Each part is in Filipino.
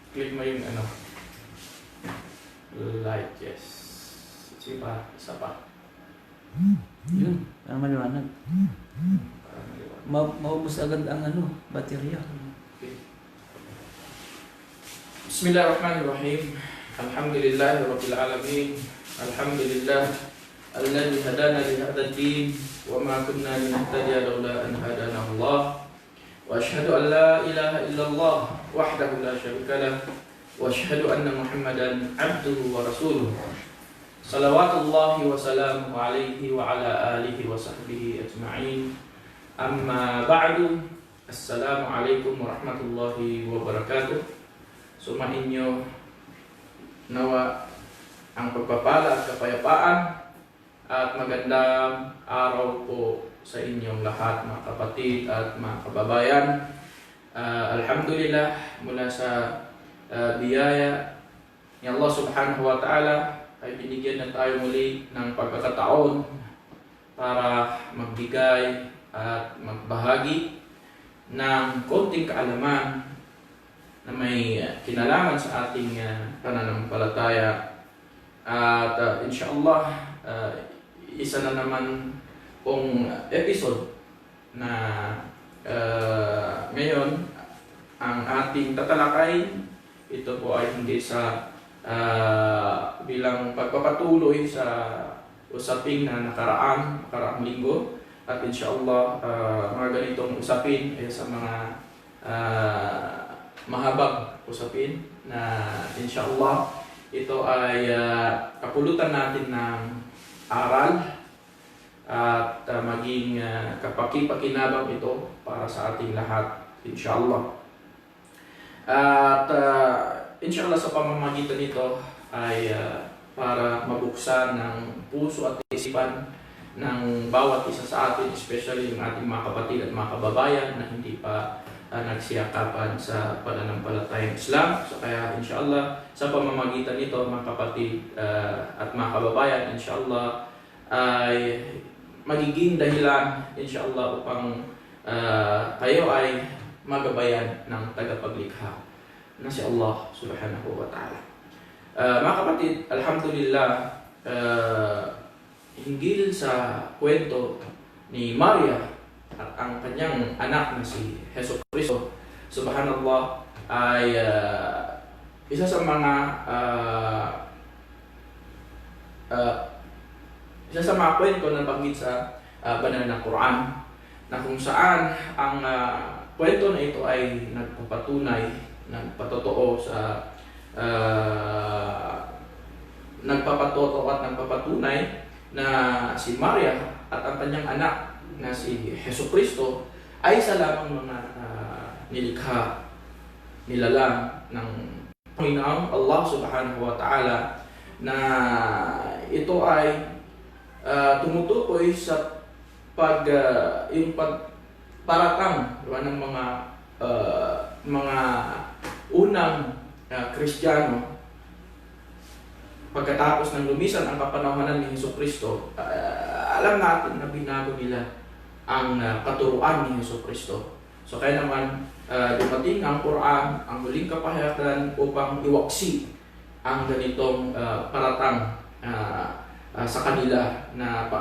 Click mo yung ano. Light, yes. Sige pa, isa pa. Yun, para maliwanag. Para maliwanag. Maubos agad ang baterya. Okay. Bismillahirrahmanirrahim. Alhamdulillahi rabbil alamin. Alhamdulillah alladhi hadana li hadzal din wa ma kunna linahtadiya laula an hadana Allah. Wa asyhadu an la ilaha illallah wahdahu la syarika lah wa asyhadu anna Muhammadan abduhu wa rasuluh. Salawatullahi wa salamuhu alaihi wa ala alihi wa sahbihi ajma'in. Amma ba'du. Assalamualaikum warahmatullahi wabarakatuh. Sumainyo nawa ang pagpapala at kapayapaan at magandang araw po sa inyong lahat, mga kapatid at mga kababayan. Alhamdulillah, mula sa biyaya ni Allah subhanahu wa ta'ala ay binigyan na tayo muli ng pagkakataon para magbigay at magbahagi ng konting kaalaman na may kinalaman sa ating pananampalataya. At inshallah, isa na naman pong episode na ngayon ang ating tatalakayin. Ito po ay hindi sa bilang pagpapatuloy sa usaping na nakaraang linggo, at inshallah mga ganitong usapin ay sa mga mahabang usapin na inshallah ito ay kapulutan natin ng aral at maging kapaki-pakinabang ito para sa ating lahat inshallah. At inshallah sa pamamagitan nito ay para mabuksan ng puso at isipan ng bawat isa sa atin, especially yung ating mga kapatid at mga kababayan na hindi pa nagsiyakapan sa pananampalatayang Islam. So kaya inshallah sa pamamagitan nito, mga kapatid at mga kababayan, inshallah ay magiging dahilan inshallah upang kayo ay magabayan ng tagapaglikha na si Allah subhanahu wa ta'ala. Mga kapatid, alhamdulillah, hinggil sa kwento ni Maria at ang kanyang anak na si Hesus Kristo, subhanallah, ay isa sa mga kwento na banggit sa banal na Quran, na kung saan ang kwento na ito ay nagpapatunay, nagpatotoo sa nagpapatotoo at nagpapatunay na si Maria at ang kanyang anak na si Hesus Kristo ay isa lamang mga nilikha, nilalang ng Panginoong Allah subhanahu wa ta'ala, na ito ay tumutukoy sa yung pagparatang ng mga unang Kristiyano pagkatapos ng lumisan ang kapanahunan ni Hesus Kristo. Alam natin na binago nila ang katuruan ni Hesus Kristo. So kaya naman dumating ang Quran, ang huling kapahayag upang iwaksi ang ganitong paratang sa kanila na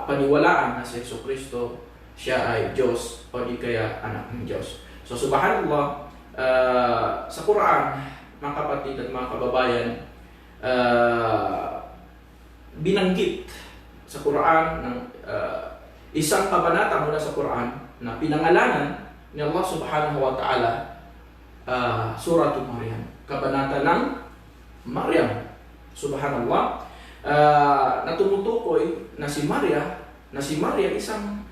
paniwalaan na si Hesus Kristo siya ay Diyos o di kaya anak ng Diyos. So subhanallah, sa Quran, mga kapatid at mga kababayan, binanggit sa Quran ng isang kabanata mula sa Quran na pinangalanan ni Allah subhanahu wa ta'ala, Suratul Maryam, kabanata ng Maryam, subhanallah, na tumutukoy na si Maria isang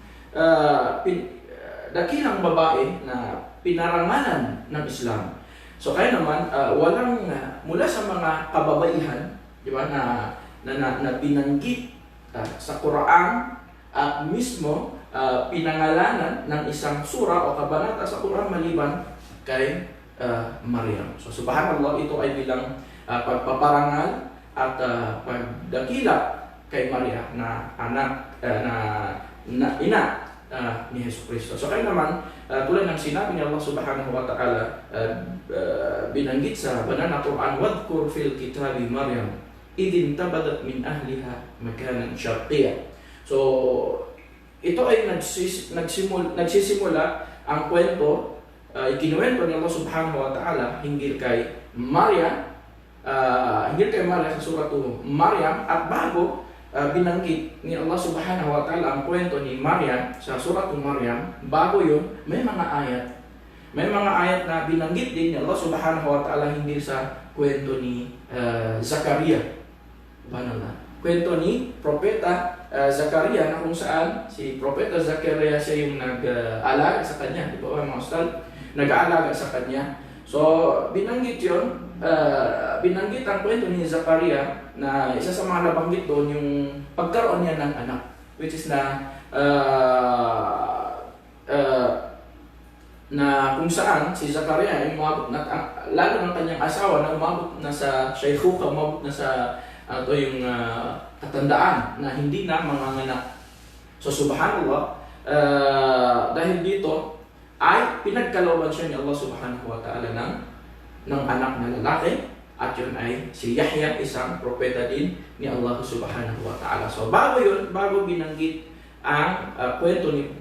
dakilang babae na pinarangalan ng Islam. So kaya naman walang mula sa mga kababaihan, di ba, na binanggit sa Quran at mismo pinangalanan ng isang sura o kabanata sa Quran maliban kay Maryam. So subhanallah, ito ay bilang pagpaparangal at pagdakila kay Maria na anak na ina ni Hesus Kristo. So kaya naman, tulad ng sinabi ni Allah Subhanahu wa Ta'ala, binanggit sa banal na Quran, "Wadhkur fil kitabi Maryam idin tabadat min ahliha makanan syarqiyya." So ito ay nagsisimula ang kwento, ikinuwento ni Allah Subhanahu wa Ta'ala hinggil kay Maria, sa surat Maryam, at bago binanggit ni Allah Subhanahu wa Ta'ala ang kwento ni Maryam sa surat Maryam, bago yun, may mga ayat na binanggit din ni Allah Subhanahu wa Ta'ala hinggil sa kwento ni Zakaria. Kwento ni Propeta Zakaria, na kung saan si Propeta Zakaria siya yung nag-aalaga sa kanya, di ba mga ustad? Nag-aalaga sa kanya. So binanggit yun, binanggit ang kwento ni Zakaria, na isa sa mga nabanggit doon yung pagkaroon niya ng anak, which is na kung saan si Zakaria ay umabot na, lalo ng kanyang asawa na umabot na sa shaykhuka, umabot na sa yung katandaan na hindi na manganganak. So subhanallah, dahil dito ay pinagkalooban siya ni Allah Subhanahu wa Ta'ala ng anak na lalaki, at yun ay si Yahya, isang propeta din ni Allah Subhanahu wa Ta'ala. So bago binanggit ang kwento ni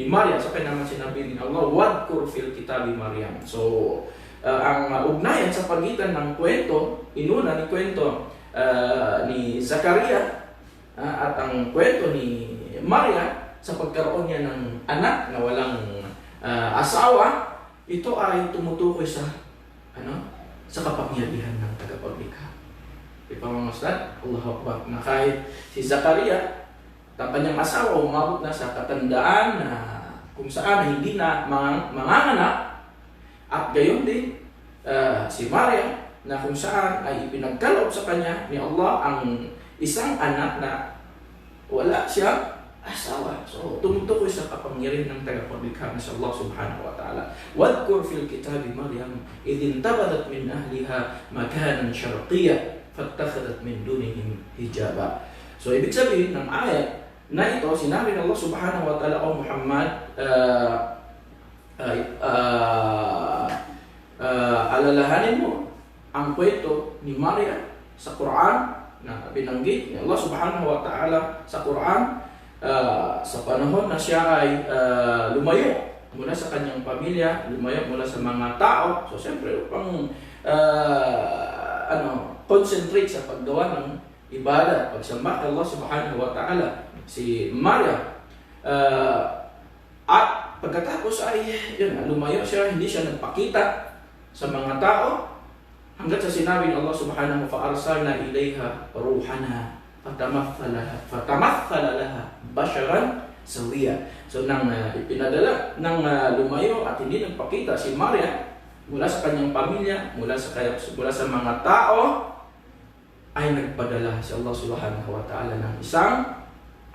Maryam, so kaya naman sinabi ni Allah, "Wadhkur fil kitabi Maryam." So ang ugnayan sa pagitan ng kwento, inuna ni kwento ni Zakaria at ang kwento ni Maryam sa pagkaroon niya ng anak na walang asawa, ito ay tumutukoy sa sa kapangyarihan ng tagapaglikha. Di ba mga ustad? Allahu Akbar. Na kahit si Zakaria, ang kanyang asawa, umabot na sa katandaan na kung saan hindi na manganganak, at gayon din si Maria, na kung saan ay ipinagkaloob sa kanya ni Allah ang isang anak na wala siya asawa. So tumutukoy sa kapangyarihan ng tagapaglikha na si Allah Subhanahu wa Ta'ala. "Wadhkur fil kitabi Maryam idin tabadat min ahliha makanan syarqiyya fattakhadat min dunihim hijaba." So ibig sabihin ng ayat na ito, sinabi ng Allah Subhanahu wa Ta'ala, "O Muhammad, alalahanin mo ang kwento ni Maria sa Quran na binanggit ni Allah Subhanahu wa Ta'ala sa Quran sa panahon na siya ay lumayo mula sa kanyang pamilya, lumayo mula sa mga tao." So siyempre upang concentrate sa paggawa ng ibadah, pagsamba kay Allah Subhanahu wa Ta'ala si Maria, at pagkatapos ay lumayo siya, hindi siya nagpakita sa mga tao hanggat sa sinabi ng Allah Subhanahu, "Fa-arsalna ilayha ruhana fatamathala laha basharan sawiya." So nang ipinadala ng lumayo at hindi nagpakita si Maria mula sa kanyang pamilya, mula sa mga tao, ay nagpadala si Allah Subhanahu wa Ta'ala ng isang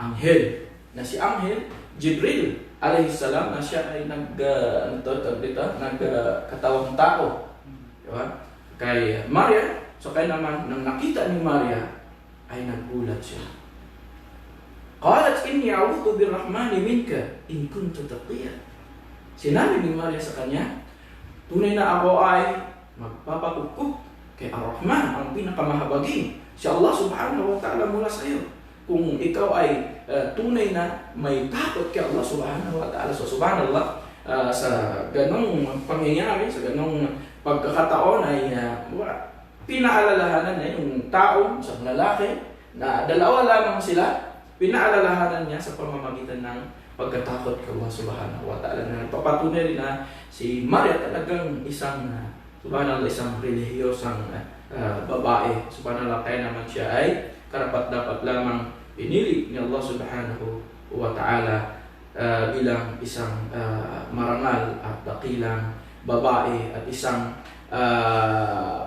anghel, na si Anghel Jibril alayhi salam, na siya ay nagkatawang tao, diba? Kay Maria. So kaya naman nang nakita ni Maria ay nagulat siya. "Qalat inni a'udhu birrahmani minka in kunta taqiyya." Sinabi ni Maria sa kanya, tunay na ako ay magpapakukuk kay Ar-Rahman, ang pinakamahabagin, si Allah Subhanahu wa Ta'ala mula sa iyo. Kung ikaw ay tunay na may takot kay Allah Subhanahu wa Ta'ala. So subhanallah, sa ganong pangyayari, sa ganong pagkakataon ay pinaalalahanan niya yung tao, isang lalaki, na dalawa lamang sila, pinaalalahanan niya sa pamamagitan ng pagkatakot kay Allah Subhanahu wa Ta'ala, na nagpapatunay rin na si Maria talagang isang subhanallah, isang relihiyosang babae. Subhanallah, kaya naman siya ay karapat-dapat lamang pinili ni Allah Subhanahu wa Ta'ala bilang isang marangal at dakilang babae, at isang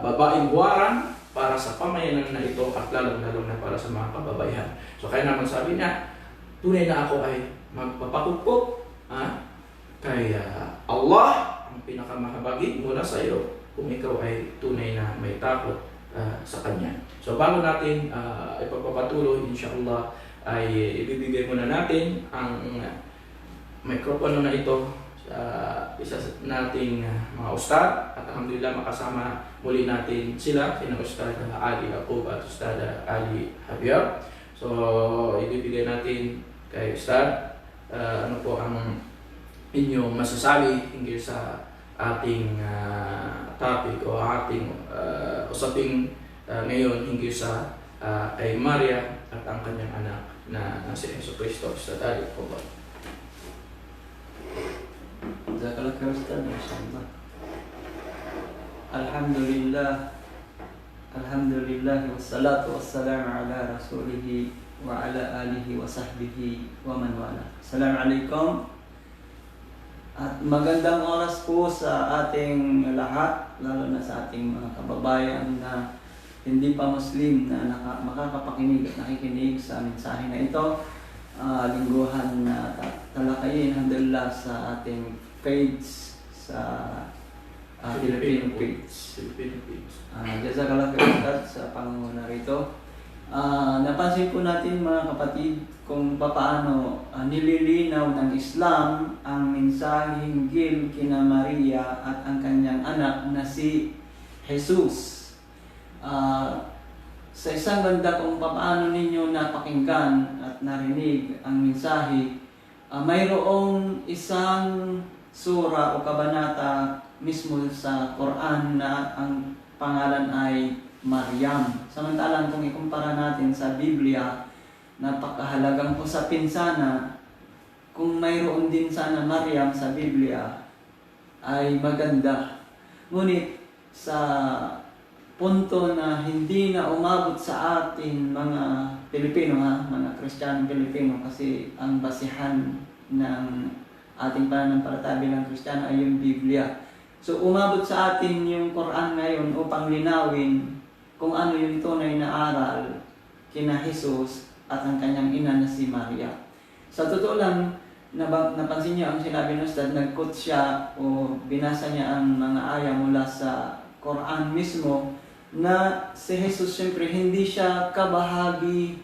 babaeng buwaran para sa pamayanan na ito, at lalong-lalo na para sa mga kababaihan. So kaya naman sabi niya, tunay na ako ay magpapakukop kay Allah, ang pinakamahabagi mula sa iyo, kung ikaw ay tunay na may takot sa Kanya. So bago natin ipagpapatuloy, inshallah, ay ibibigay muna natin ang microphone na ito sa isa nating mga ustad at alhamdulillah makasama muli natin sila, sina Ustad Ali Yaqub at Ustad Ali Javier. So ibibigay natin kay Ustad ano po ang inyong masasabi hinggil sa ating topic o ating usaping ngayon hinggil sa kay Maria at ang kanyang anak na si Jesucristo. Ustad Ali po ba? Jazakallah khair Ustaz, masyaallah. Alhamdulillah wassalatu wassalamu ala rasulih wa ala alihi wa sahbihi wa man wala. Assalamualaikum. At magandang oras po sa ating lahat, lalo na sa ating mga kababayan na hindi pa Muslim na makakapakinig at nakikinig sa mensahe na ito. Lingguhan na talakayin alhamdulillah sa ating page sa Filipino page. Jazakallah khair sa pangunguna rito. Napansin po natin mga kapatid kung paano nililinaw ng Islam ang mensahe hinggil kina Maria at ang kanyang anak na si Jesus. Sa isang banda kung paano ninyo napakinggan at narinig ang mensahe, mayroong isang sura o kabanata mismo sa Quran na ang pangalan ay Maryam. Samantalang kung ikumpara natin sa Biblia, napakahalagang usapin sana kung mayroon din sana Maryam sa Biblia ay maganda. Ngunit sa punto na hindi na umabot sa atin mga Pilipino, mga Kristiyanong Pilipino, kasi ang basihan ng ating pananampalataya bilang Kristiyano ay yung Biblia. So umabot sa atin yung Quran ngayon upang linawin kung ano yung tunay na aral kina Jesus at ang kanyang ina na si Maria. Sa totoo lang, napansin niyo ang sinabi ng Ustad, nag-quote siya o binasa niya ang mga aya mula sa Quran mismo na si Jesus siyempre hindi siya kabahagi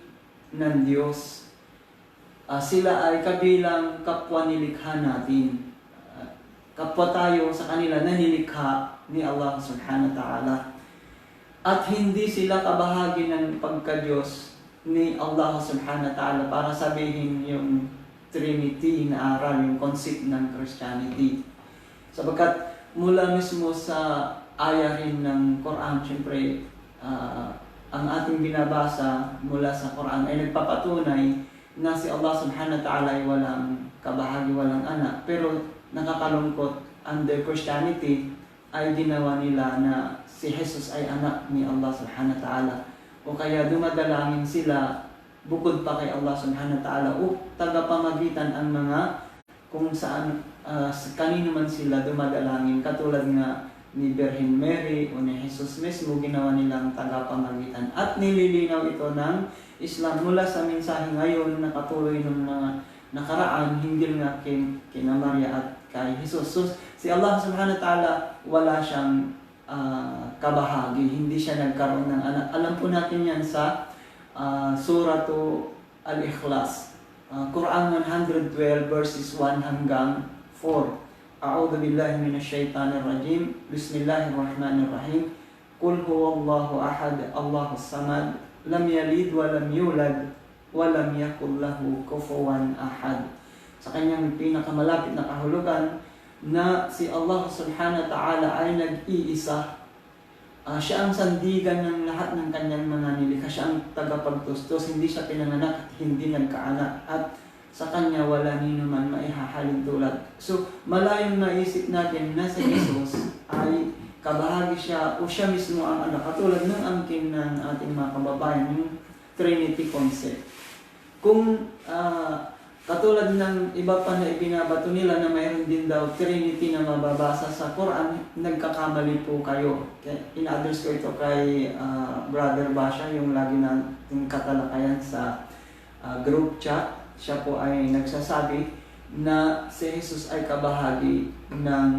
ng Diyos. Sila ay kabilang kapwa nilikha natin. Kapwa tayo sa kanila na nilikha ni Allah subhanahu wa ta'ala. At hindi sila kabahagi ng pagka-Diyos ni Allah subhanahu wa ta'ala para sabihin yung Trinity na aral, yung concept ng Christianity. Sapagkat mula mismo sa aya rin ng Quran, siyempre ang ating binabasa mula sa Quran ay nagpapatunay na si Allah subhanahu wa ta'ala ay walang kabahagi, walang anak. Pero nakakalungkot, under Christianity ay ginawa nila na si Jesus ay anak ni Allah subhanahu wa ta'ala. O kaya dumadalangin sila bukod pa kay Allah subhanahu wa ta'ala o tagapamagitan ang mga kung saan kanino man sila dumadalangin, katulad nga ni Virgin Mary o ni Jesus mismo, ginawa nilang tagapamagitan. At nililinaw ito ng Islam mula sa mensahe ngayon na patuloy ng mga nakaraan, hindi nga kina Maria at kay Jesus. So, si Allah subhanahu wa ta'ala wala siyang kabahagi, hindi siya nagkaroon ng anak. Alam po natin yan sa Suratu Al-Ikhlas, Quran 112 verses 1 hanggang 4. A'udhu billahi minasyaitanir rajim. Bismillahirrahmanirrahim. Qul huwallahu ahad, Allahus samad, lam yalid wa lam yulad wa lam yakul lahu kufuwan ahad. Sa kanyang pinakamalapit na kahulugan na si Allah subhanahu wa ta'ala ay nag-iisa. Siya ang sandigan ng lahat ng kanyang mga nilikha. Siya ang tagapagtustos, hindi siya pinanganak at hindi nagkaanak. At sa kanya wala nino man maihahalin tulad. So, malayong naisip natin na si Jesus ay kabahagi siya o siya mismo ang anak. Katulad ng angkin ng ating mga kababayan, yung Trinity concept. Kung katulad ng iba pa na ibinabato nila na mayroon din daw Trinity na mababasa sa Quran, nagkakamali po kayo. Ina-address ko ito kay Brother Basha, yung lagi nating katalakayan sa group chat. Siya po ay nagsasabi na si Jesus ay kabahagi ng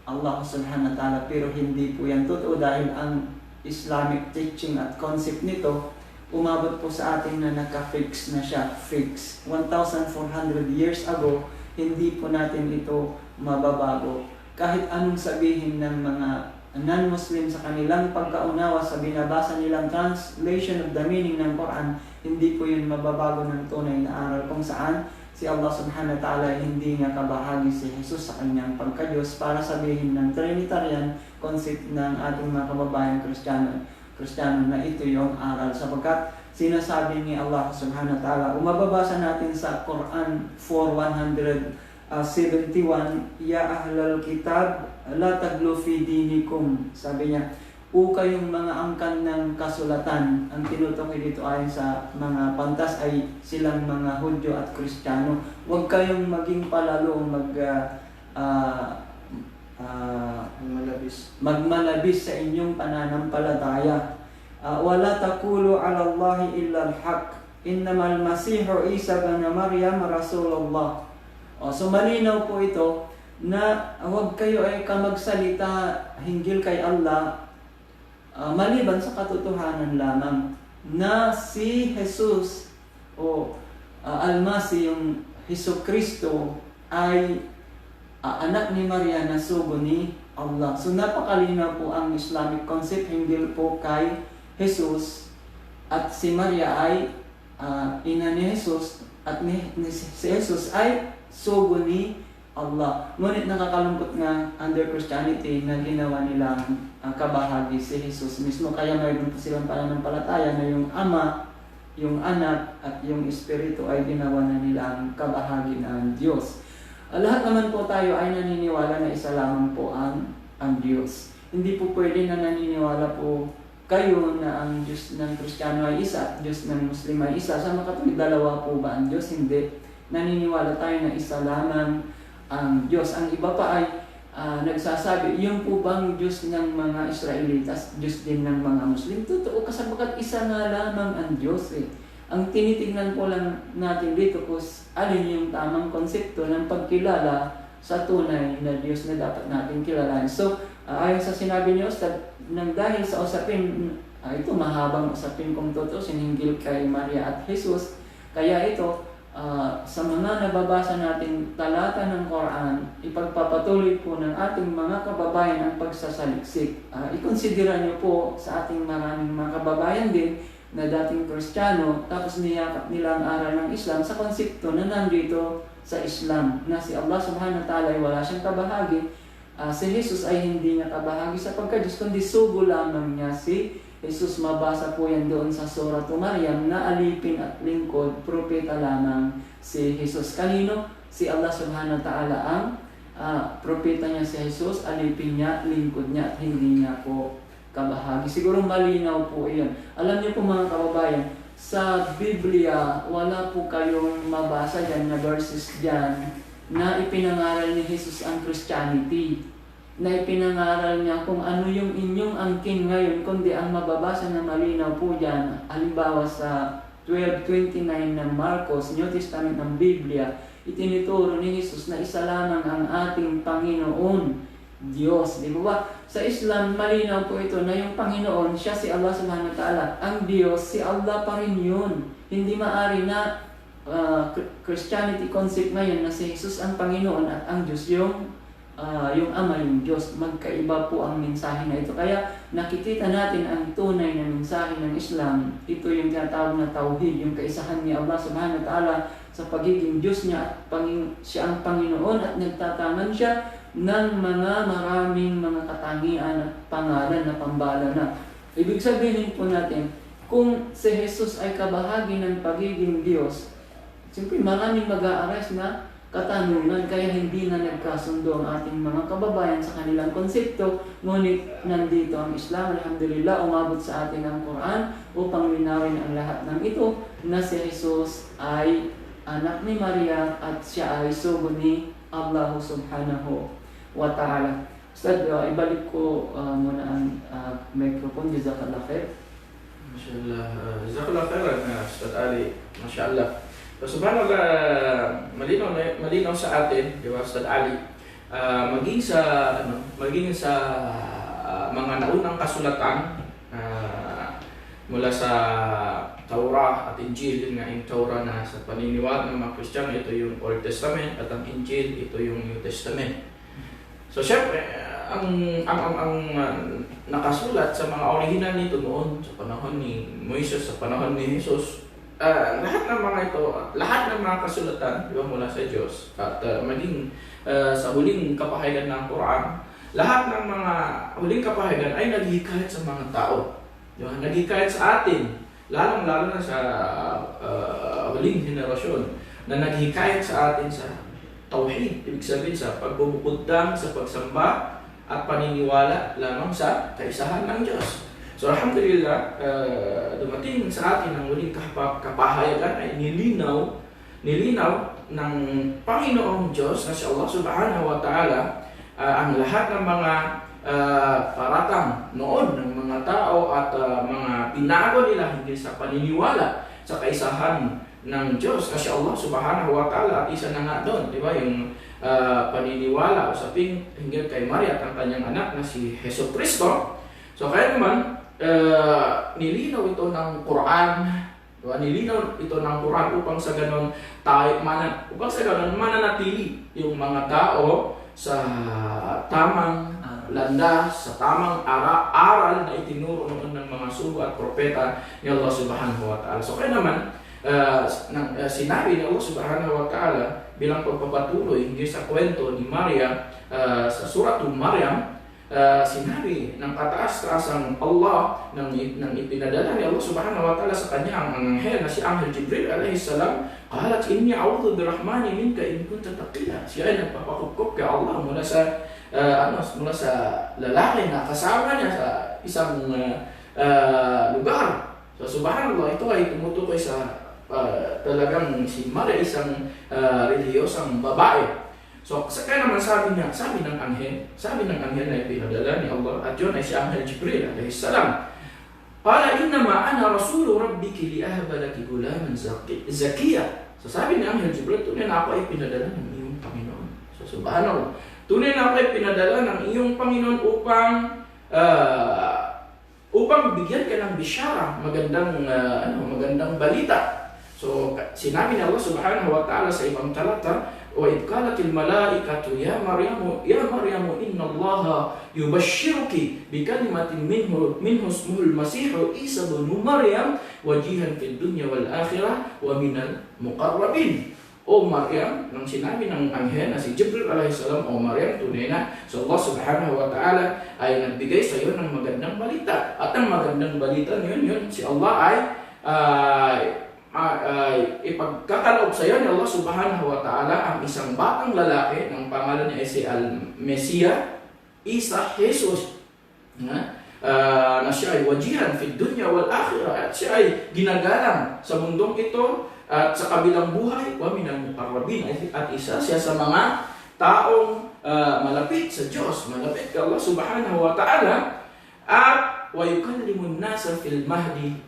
Allah subhanahu wa ta'ala, pero hindi po yan totoo dahil ang Islamic teaching at concept nito umabot po sa atin na naka-fix na siya. Fix. 1,400 years ago, hindi po natin ito mababago. Kahit anong sabihin ng mga non-Muslim sa kanilang pagkaunawa sa binabasa nilang translation of the meaning ng Quran, hindi po yun mababago ng tunay na aral kung saan si Allah subhanahu wa ta'ala hindi niya kabahagi si Jesus sa kanyang pagka-Diyos para sabihin ng Trinitarian concept ng ating mga kababayan Kristiyano na ito yung aral, sapagkat sinasabi ni Allah subhanahu wa ta'ala, umababasa natin sa Quran 4:171, Ya ahlal kitab, la taglu fi dinikum. Sabi niya, o kayong mga angkan ng kasulatan. Ang tinutukoy dito ayon sa mga pantas ay silang mga Hudyo at Kristiyano. Huwag kayong maging palalo magmalabis sa inyong pananampalataya. Wala taqulu 'ala Allahi illa al-haq. Innamal Masihu Isa ibn Maryam Rasulullah. So malinaw po ito na huwag kayo ay magsalita hinggil kay Allah maliban sa katotohanan lamang na si Jesus o Almasi, yung Hesus Kristo ay anak ni Maria na sugo ni Allah. So napakalinaw po ang Islamic concept hinggil po kay Jesus, at si Maria ay ina ni Jesus, at si Jesus ay sugo ni Allah. Ngunit nakakalungkot nga under Christianity na ginawa nilang kabahagi si Jesus mismo. Kaya mayroon po silang pananampalataya na yung Ama, yung Anak, at yung Espiritu ay ginawa na nilang kabahagi ng Diyos. Lahat naman po tayo ay naniniwala na isa lamang po ang Diyos. Hindi po pwede na naniniwala po kayo na ang Diyos ng Kristiyano ay isa at Diyos ng Muslim ay isa. Sa makatuwid, dalawa po ba ang Diyos? Hindi. Naniniwala tayo na isa lamang ang Diyos. Ang iba pa ay nagsasabi, yung po bang Diyos ng mga Israelitas, Diyos din ng mga Muslim? Totoo, kasabagat isa nga lamang ang Diyos eh. Ang tinitingnan po lang natin dito po alin yung tamang konsepto ng pagkilala sa tunay na Diyos na dapat natin kilalanin. So, ayon sa sinabi niyo, nang dahil sa usapin, ito mahabang usapin kung totoo, sinhinggil kay Maria at Jesus, kaya ito, sa mga nababasa nating talata ng Quran, ipagpapatuloy po ng ating mga kababayan ang pagsasaliksik. Ikonsidera niyo po sa ating maraming mga kababayan din na dating Kristiyano, tapos niyakap nila ang aral ng Islam sa konsepto na nandito sa Islam, na si Allah subhanahu wa ta'ala ay wala siyang kabahagi, si Jesus ay hindi niya kabahagi sa pagka-Diyos, kundi sugo lamang niya si Jesus. Mabasa po yan doon sa Surah Maryam na alipin at lingkod, propeta lamang si Jesus. Kanino? Si Allah subhanahu wa ta'ala ang propeta niya si Jesus, alipin niya, lingkod niya, at hindi niya po kabahagi. Siguro malinaw po iyon. Alam niyo po mga kababayan, sa Biblia, wala po kayong mabasa dyan na verses dyan na ipinangaral ni Jesus ang Christianity, na ipinangaral niya kung ano yung inyong angkin ngayon, kundi ang mababasa na malinaw po dyan, halimbawa sa 12:29 ng Marcos, New Testament ng Biblia, itinuturo ni Jesus na isa lamang ang ating Panginoon Diyos. Di ba? Sa Islam, malinaw po ito na yung Panginoon, siya si Allah subhanahu wa ta'ala. Ang Diyos, si Allah pa rin yun. Hindi maari na Christianity concept ngayon na si Jesus ang Panginoon at ang Diyos yung Ama, yung Diyos. Magkaiba po ang mensahe na ito. Kaya nakikita natin ang tunay na mensahe ng Islam. Ito yung tinatawag na tauhid, yung kaisahan ni Allah subhanahu wa ta'ala sa pagiging Diyos niya at siya ang Panginoon at nagtatangan siya ng maraming mga katangian at pangalan na pambala na. Ibig sabihin po natin, kung si Jesus ay kabahagi ng pagiging Diyos, siyempre maraming mag-aaras na katanungan, kaya hindi na nagkasundo ang ating mga kababayan sa kanilang konsepto. Ngunit nandito ang Islam, alhamdulillah, umabot sa atin ang Quran upang linawin ang lahat ng ito, na si Jesus ay anak ni Maria at siya ay sugo ni Allah subhanahu wa ta'ala. Ustad, ibalik ko muna ang microphone. Jazakallah khair. Mashallah. Jazakallah khairan, Ustad Ali. Mashallah. So, subhanallah, malinaw sa atin, di ba, Ustad Ali, maging sa mga naunang kasulatan, mula sa Taurah at Injil. Yun nga, yung Taurah na sa paniniwala ng mga Kristiyano, ito yung Old Testament, at ang Injil, ito yung New Testament. So syempre, ang nakasulat sa mga original nito noon sa panahon ni Moises, sa panahon ni Jesus, lahat ng mga ito, lahat ng mga kasulatan, di ba, mula sa Diyos at maging sa huling kapahayagan ng Quran, lahat ng mga huling kapahayagan ay naghihikayat sa mga tao. Di ba? Naghihikayat sa atin, lalong-lalo na sa huling henerasyon, na naghihikayat sa atin sa tauhid, ibig sabihin sa pagbubukod-dam, sa pagsamba at paniniwala lamang sa kaisahan ng Diyos. So alhamdulillah, dumating sa atin ang huling kapahayagan ay nilinaw ng Panginoong Diyos na si Allah Subhanahu wa Ta'ala ang lahat ng mga paratang noon ng mga tao at mga binago nila hindi sa paniniwala sa kaisahan ng Diyos na si Allah Subhanahu wa Ta'ala, at isa na nga doon, di ba, yung paniniwala usaping hinggil kay Maria at ang kanyang anak na si Hesus Kristo. So kaya naman, nilinaw ito ng Quran, diba? Nilinaw ito ng Quran upang sa ganon mananatili yung mga tao sa tamang landas, sa tamang aral na itinuro noon ng mga sugo at propeta ni Allah Subhanahu wa Ta'ala. So kaya naman, sinabi ni Allah Subhanahu wa Ta'ala bilang pagpapatuloy hindi sa kwento ni Maria sa Suratul Maryam, sinabi ng kataas-taasang Allah nang ipinadala ni Allah Subhanahu wa Ta'ala sa kanya ang anghel na si Anghel Jibril alayhi salam, qalat inni a'udhu birrahmani minka in kunta taqiya. Siya ay nagpapakupkop kay Allah mula sa lalaki na kasama niya sa isang lugar. So subhanallah, ito ay tumutukoy sa talagang si Maria isang relihiyosang babae. So kaya naman sabi ng anghel na ipinadala ni Allah, at yun ay si Anghel Jibril alayhi salam, qala innama ana rasulu rabbiki liahaba laki gulaman zakiya. So sabi ni Anghel Jibril, tunay na ako ay pinadala ng iyong Panginoon. So subhanallah, tunay na ako ay pinadala ng iyong Panginoon upang bigyan ka ng bisyara, magandang balita. So sinabi ni Allah Subhanahu wa Ta'ala sa ibang talata, wa idh qalatil malaikatu ya Maryamu inna Allaha yubashshiruki bi kalimatin minhu ismuhul Masih Isa ibn Maryam wajihan fid dunya wal akhirah wa minal muqarrabin. O Maryam, nang sinabi ng anghel na si Jibril alayhi salam, o Maryam, tunay na so Allah Subhanahu wa Ta'ala ay nagbigay sa iyo ng magandang balita, at ang magandang balita yun si Allah ay ipagkakaloob sa iyo ni Allah Subhanahu wa Ta'ala ang isang batang lalaki ng pangalan niya ay si Al-Mesiya, Isa, Jesus, na siya ay wajihan fid dunya wal akhirah, at siya ay ginagalang sa mundong ito at sa kabilang buhay, wa minal muqarrabin, at isa siya sa mga taong malapit sa Diyos, malapit kay Allah Subhanahu wa Ta'ala, at wa yukallimun nasa fil mahdi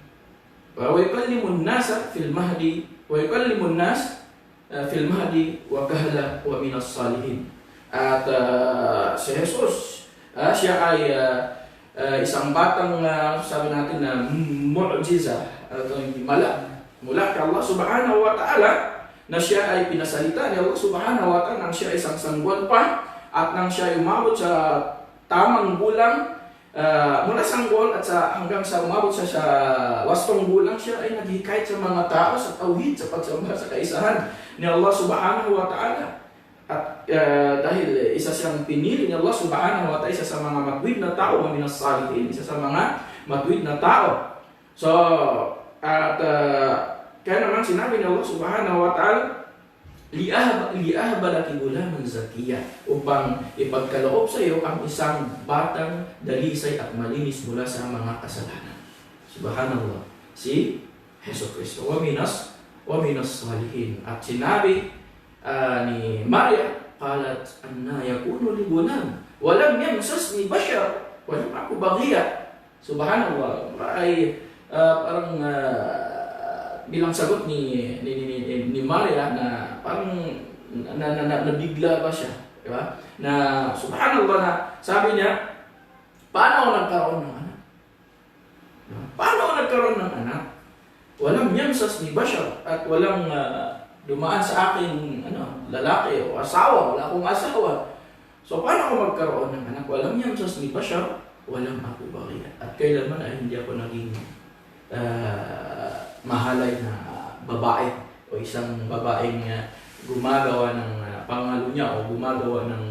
wa yukallimun nas fil mahdi wa kahla wa minas salihin. At si Jesus, siya ay isang batang sabi natin na mu'jiza, mula kay Allah Subhanahu wa Ta'ala, na siya ay pinasalita ni Allah Subhanahu wa Ta'ala nang siya ay isang sanggol pa, at nang siya ay umabot sa tamang gulang, mula sanggol at hanggang sa umabot siya sa wastong gulang, siya ay naghikayat sa mga tao sa tauhid, sa pagsamba sa kaisahan ni Allah Subhanahu wa Ta'ala. At dahil isa siyang pinili ni Allah Subhanahu wa Ta'ala, isa sa mga matuwid na tao, wa minas salihin, isa sa mga matuwid na tao. So at kaya naman sinabi ni Allah Subhanahu wa Ta'ala, liahaba laki gulaman zakiya, upang ipagkaloob sa iyo ang isang batang dalisay at malinis mula sa mga kasalanan. Subhanallah, si Hesus Kristo, wa minas salihin. At sinabi ni Maria, qalat anna yakunu li gulam wa lam yamsasni bashar wa lam aku baghiya. Subhanallah, ay parang bilang sagot ni Maria na parang nabigla ba siya, di ba? Na subhanallah, na sabi niya, paano ako nagkaroon ng anak? Paano ako ako nagkaroon ng anak, walang yamsas ni Bashar at walang dumaan sa aking lalaki o asawa, wala akong asawa. So paano ako magkaroon ng anak? Walang yamsas ni Bashar, walang ako bagay. At kailanman ay hindi ako naging mahalay na babae o isang babaeng gumagawa ng pangalo niya o gumagawa ng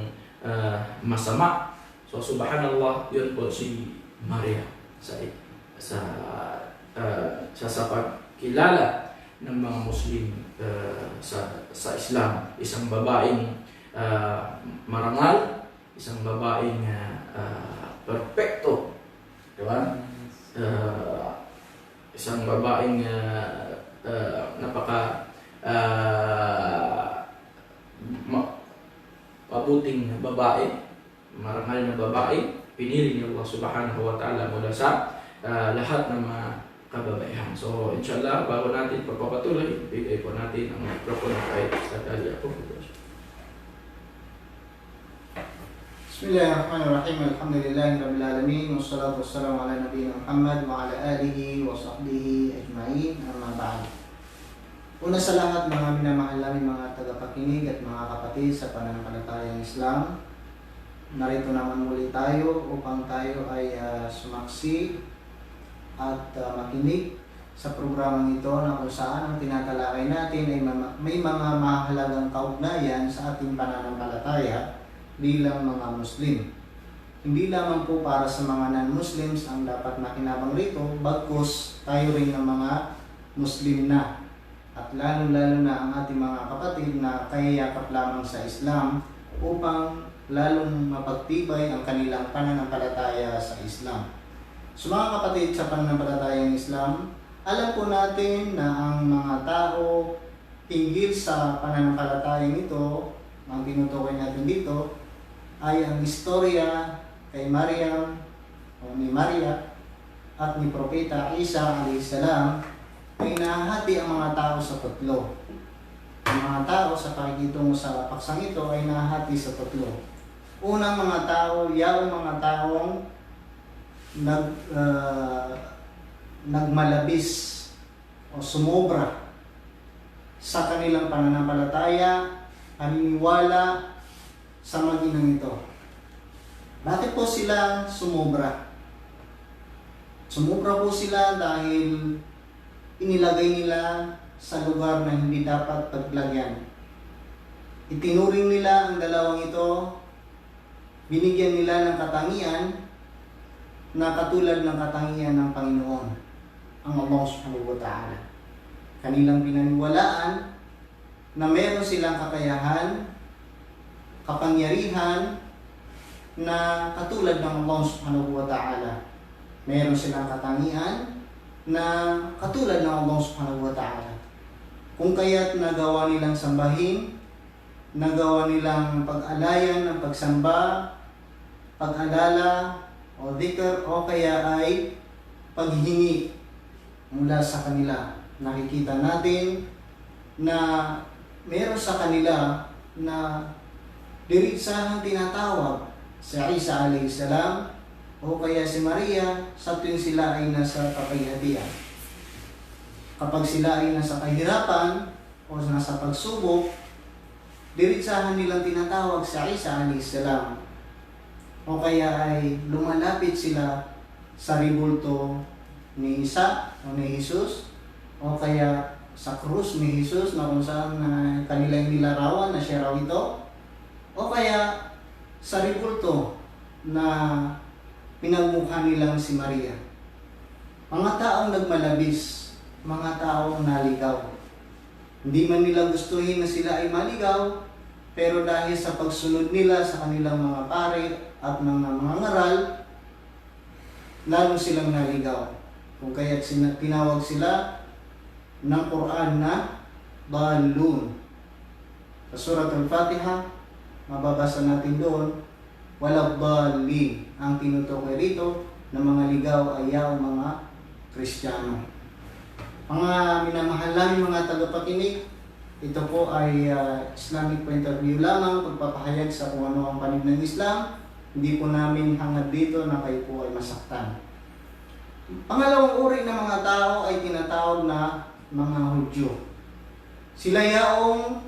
masama. So subhanallah, yun po si Maria sa pagkilala ng mga Muslim sa Islam. Isang babaeng marangal, isang babaeng perpekto, di ba? Isang babaeng napaka mabuting babae, marangal na babae, pinili ni Allah subhanahu wa ta'ala mula sa lahat ng mga kababaihan. So inshallah, bago natin pagpapatuloy, bigay po natin ang microphone kay Ustaz Ali Ako. Bismillahirrahmanirrahim. Alhamdulillahi rabbil alamin wassalatu wassalamu ala nabiyina Muhammad wa ala alihi wa sahbihi ajma'in. Amma ba'd. Una sa lahat, mga minamahal namin mga tagapakinig at mga kapatid sa pananampalatayang Islam, narito naman muli tayo upang tayo ay sumaksi at makinig sa programang ito na kung saan ang tinatalakay natin ay may mga mahalagang kaugnayan sa ating pananampalataya bilang mga Muslim. Hindi lamang po para sa mga non-Muslims ang dapat makinabang rito, bagkus tayo rin ng mga Muslim na. At lalo-lalo na ang ating mga kapatid na kayayakap lamang sa Islam upang lalong mapagtibay ang kanilang pananampalataya sa Islam. So mga kapatid, sa pananampalatayang Islam, alam po natin na ang mga tao hinggil sa pananampalatayang ito, ang tinutukoy natin dito, ay ang istorya kay Maryam o ni Maria at ni Propeta Isa a.s. ay nahati ang mga tao sa tatlo. Ang mga tao sa pakikitungo sa paksang ito ay nahati sa tatlo. Unang mga tao, yaong mga taong nagmalabis o sumobra sa kanilang pananampalataya, paniniwala sa mag-inang ito. Bakit po sila sumobra? Sumobra po sila dahil inilagay nila sa lugar na hindi dapat paglagyan. Itinuring nila ang dalawang ito, binigyan nila ng katangian na katulad ng katangian ng Panginoon, ang Allah subhanahu wa ta'ala. Kanilang pinaniwalaan na meron silang kakayahan, kapangyarihan na katulad ng Allah subhanahu wa ta'ala. Meron silang katangian na katulad ng Allah subhanahu wa ta'ala. Kung kaya't nagawa nilang sambahin, nagawa nilang pag-alayan ng pagsamba, pag-alala, o dhikr, o kaya ay paghingi mula sa kanila. Nakikita natin na meron sa kanila na diritsahang tinatawag si Isa a.s. o kaya si Maria sa tuwing sila ay nasa kapaghihatian. Kapag sila ay nasa kahirapan o nasa pagsubok, diritsahan nilang tinatawag si Isa a.s. o kaya ay lumalapit sila sa ribulto ni Isa o ni Jesus o kaya sa krus ni Jesus na kung saan kanilang nilarawan na siya raw ito, o kaya sa ribulto na pinagmukha nilang si Maria. Mga taong nagmalabis, mga taong naligaw. Hindi man nila gustuhin na sila ay maligaw, pero dahil sa pagsunod nila sa kanilang mga pare at mga ngaral, lalo silang naligaw. Kung kaya't tinawag sila ng Quran na Dalun. Sa Surat Al-Fatiha, mababasa natin doon, walang dalin. Ang tinutukoy rito ng mga ligaw ay yaong mga Kristiyano. Mga minamahal namin mga tagapakinig, ito po ay Islamic point of view lamang, pagpapahayag sa kung ano ang panig ng Islam. Hindi po namin hangad dito na kayo po ay masaktan. Pangalawang uri ng mga tao ay tinatawag na mga Hudyo. Sila yaong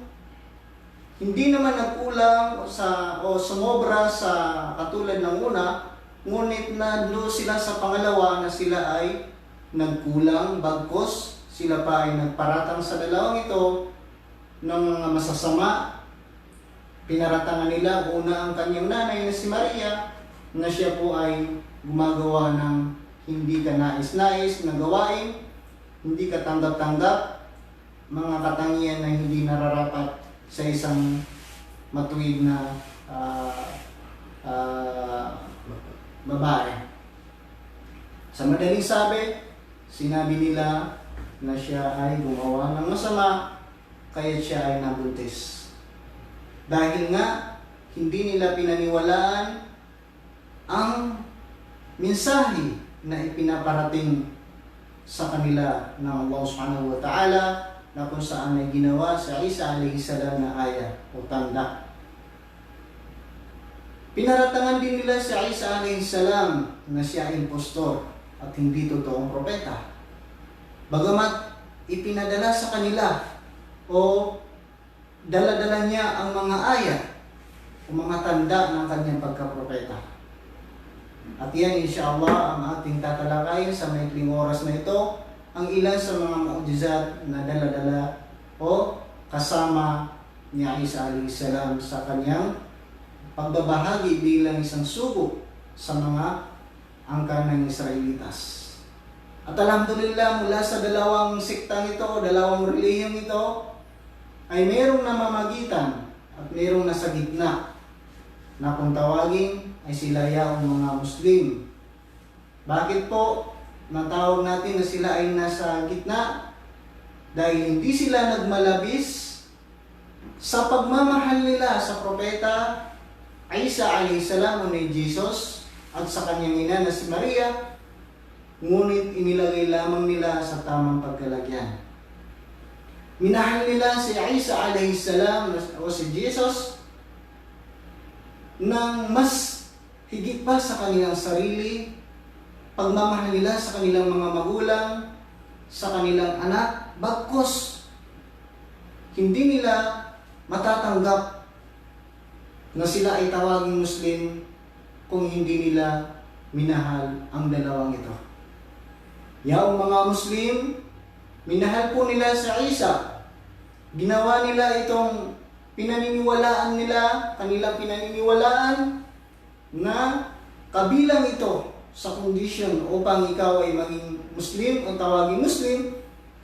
hindi naman nagkulang o sumobra sa katulad ng una, ngunit nanlo sila sa pangalawa na sila ay nagkulang, bagkos sila pa ay nagparatang sa dalawang ito ng mga masasama. Pinaratangan nila una ang kanyang nanay na si Maria, na siya po ay gumagawa ng hindi ka nais-nais na gawain, hindi ka tanggap-tanggap, mga katangian na hindi nararapat sa isang matuwid na babae. Sa madaling sabi, sinabi nila na siya ay gumawa ng masama, kaya siya ay nabuntis. Dahil nga, hindi nila pinaniwalaan ang mensahe na ipinaparating sa kanila ng Allah subhanahu wa ta'ala, na kung saan ay ginawa sa Isa alayhi salam na aya o tanda. Pinaratangan din nila si Isa alayhi salam na siya ay impostor at hindi totoong propeta. Bagamat ipinadala sa kanila o dala-dala niya ang mga aya o mga tanda ng kanyang pagkapropeta. At yan, insyaAllah, ang ating tatalakayin sa maikling oras na ito, ang ilan sa mga mu'jizat na dala-dala o kasama ni Isa alayhi salam sa kanyang pagbabahagi bilang isang sugo sa mga angkan ng Israelitas. At alhamdulillah, mula sa dalawang siktang ito, dalawang relihiyong ito, ay mayroong namamagitan at mayroong nasa gitna na kung tawagin ay sila yaong mga Muslim. Bakit po natawag natin na sila ay nasa gitna? Dahil hindi sila nagmalabis sa pagmamahal nila sa propeta Isa alayhi salam o ni Jesus at sa kanyang ina na si Maria, ngunit inilagay lamang nila sa tamang pagkalagyan. Minahal nila si Isa alayhi salam o si Jesus ng mas higit pa sa kanilang sarili, pagmamahal nila sa kanilang mga magulang, sa kanilang anak, bagkus hindi nila matatanggap na sila ay tawaging Muslim kung hindi nila minahal ang dalawang ito. Yaong mga Muslim, minahal po nila sa Isa. Ginawa nila itong pinaniniwalaan nila, kanilang pinaniniwalaan na kabilang ito sa kondisyon upang ikaw ay maging Muslim o tawaging Muslim,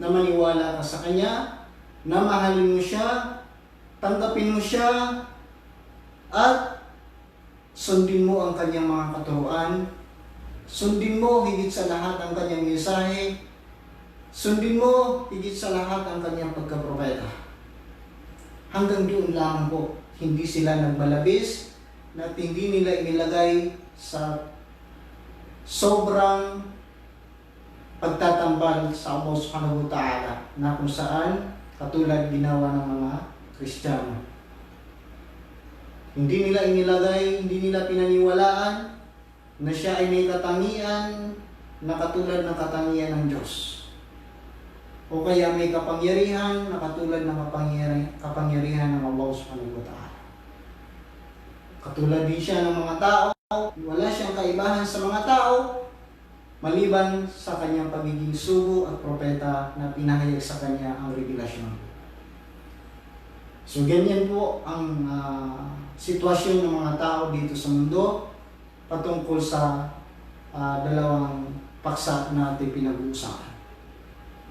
na maniwala ka sa Kanya, na mahalin mo siya, tanggapin mo siya, at sundin mo ang Kanyang mga katuruan, sundin mo higit sa lahat ang Kanyang mensahe, sundin mo higit sa lahat ang Kanyang pagkapropeta. Hanggang doon lang po, hindi sila nagmalabis at hindi nila inilagay sa sobrang pagtatambal sa Allah subhanahu wa ta'ala na kung saan katulad ginawa ng mga Kristiyano. Hindi nila inilagay, hindi nila pinaniwalaan na siya ay may katangian na katulad ng katangian ng Diyos. O kaya may kapangyarihan na katulad ng kapangyarihan ng Allah subhanahu wa ta'ala. Katulad din siya ng mga tao, wala siyang kaibahan sa mga tao, maliban sa kanyang pagiging sugo at propeta na pinahayag sa kanya ang revelasyon. So ganyan po ang sitwasyon ng mga tao dito sa mundo patungkol sa dalawang paksa na ating pinag-uusapan.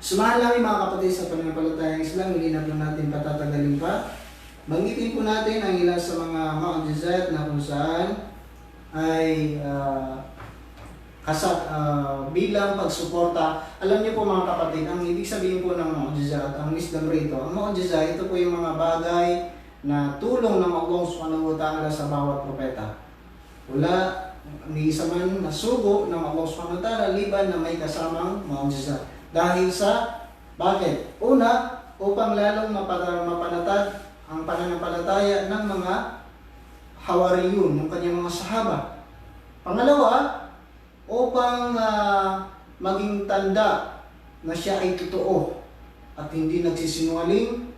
Sumahan namin mga kapatid sa pananampalatayang Islam, hindi na po natin patatagalin pa. Banggitin po natin ang ilan sa mga mu'jizat na kung saan ay bilang pagsuporta. Alam niyo po mga kapatid, ang ibig sabihin po ng mu'jizat, ang wisdom rito, ang mu'jizat, ito po yung mga bagay na tulong ng Allah subhanahu wa ta'ala sa bawat propeta. Wala ni isa man na sugo ng Allah subhanahu wa ta'ala liban na may kasamang mu'jizat. Dahil sa, bakit? Una, upang lalong mapanatag ang pananampalataya ng mga Hawariyun, ng kanyang mga sahaba. Pangalawa, upang maging tanda na siya ay totoo at hindi nagsisinungaling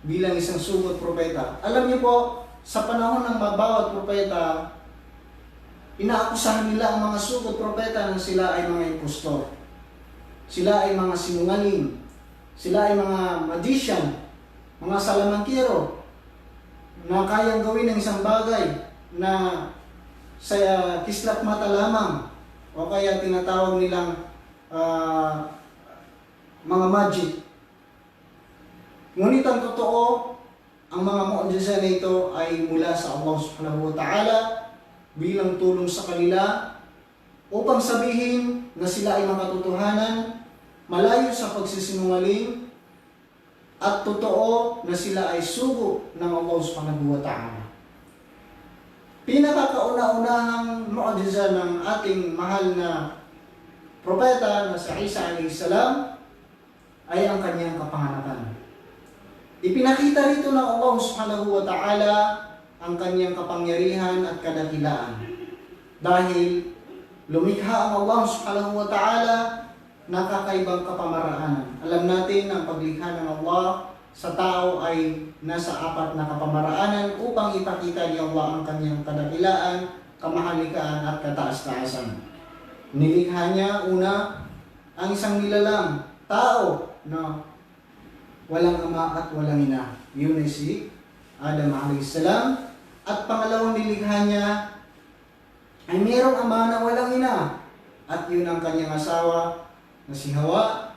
bilang isang sugo at propeta. Alam niyo po, sa panahon ng bawat propeta, inaakusahan nila ang mga sugo at propeta na sila ay mga impostor. Sila ay mga sinungaling. Sila ay mga magician, mga salamangkero na kayang gawin ng isang bagay na sa kislap mata lamang o kaya tinatawag nilang mga magic. Ngunit ang totoo, ang mga mu'jiza na ito ay mula sa Allah subhanahu wa ta'ala bilang tulong sa kanila upang sabihin na sila ay makatotohanan, malayo sa pagsisinungaling, at totoo na sila ay sugo ng Allah subhanahu wa ta'ala. Pinakakauna-unahang mu'jiza ng ating mahal na propeta na si Isa alayhi salam ay ang kanyang kapanganakan. Ipinakita rito ng Allah subhanahu wa ta'ala ang kanyang kapangyarihan at kadakilaan. Dahil lumikha ang Allah subhanahu wa ta'ala ng kakaibang kapamaraanan. Alam natin ang paglikha ng Allah sa tao ay nasa 4 na kapamaraanan upang ipakita ni Allah ang kanyang kadakilaan, kamahalikaan at kataas-taasan. Nilikha niya una ang isang nilalang tao na walang ama at walang ina. Yun ay si Adam a.s. At pangalawang nilikha niya ay mayroong ama na walang ina. At yun ang kanyang asawa na si Hawa.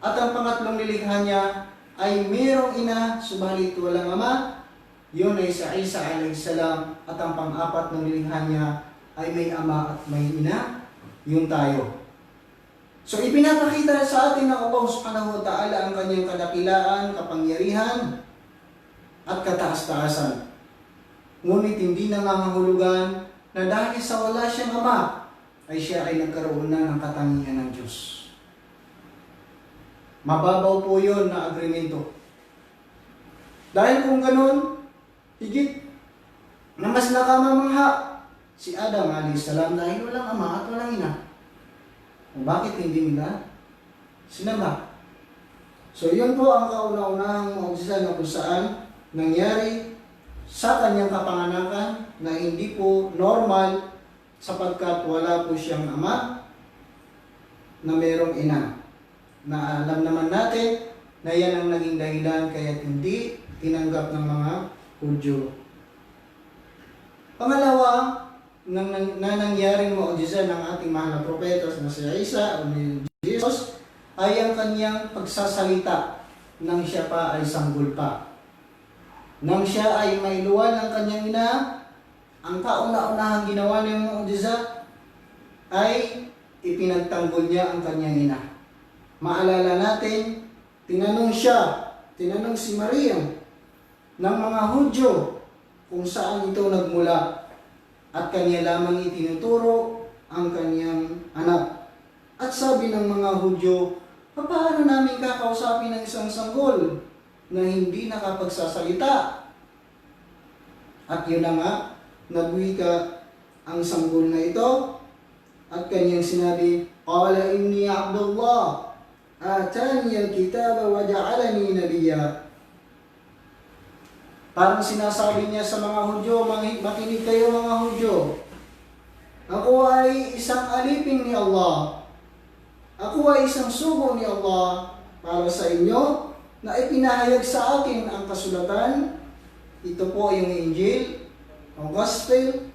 At ang pangatlong nilikha niya ay mayroong ina subalit walang ama. Yun ay si Isa a.s. At ang pang-apat na nilikha niya ay may ama at may ina. Yun tayo. So ipinapakita sa atin ng Allah subhanahu wa ta'ala ang kanyang kadakilaan, kapangyarihan, at kataas-taasan. Ngunit hindi nangangahulugan na dahil sa wala siyang ama, ay siya ay nagkaroon na ng katangian ng Diyos. Mababaw po yun na agreemento. Dahil kung ganun, higit na mas nakamamangha si Adam a.s. dahil walang ama at walang ina. Bakit hindi nila sinamba? So yun po ang kauna-unahang mu'jiza na kung saan nangyari sa kanyang kapanganakan na hindi po normal sapagkat wala po siyang ama na mayroong ina. Na alam naman natin na yan ang naging dahilan kaya hindi tinanggap ng mga Hudyo. Pangalawa, na nangyaring mu'jiza ng ating mahal na propeta na si Isa o ni Jesus ay ang kanyang pagsasalita nang siya pa ay sanggol pa. Nang siya ay mailuwan ng kanyang ina, ang kauna-unahang ginawa niyang mu'jiza ay ipinagtanggol niya ang kanyang ina. Maalala natin, tinanong si Maria ng mga Hudyo kung saan ito nagmula. At kanya lamang itinuturo ang kanyang anak. At sabi ng mga Hudyo, paano namin kakausapin ng isang sanggol na hindi nakapagsasalita? At yun na nga, nagwika ang sanggol na ito at kanyang sinabi, Qala inni Abdullah, atani al-kitaba wa ja'alani nabiyya. Parang sinasabi niya sa mga Hudyo, makinig kayo mga Hudyo. Ako ay isang alipin ni Allah. Ako ay isang sugo ni Allah para sa inyo na ipinahayag sa akin ang kasulatan. Ito po yung Injil, ang Gospel.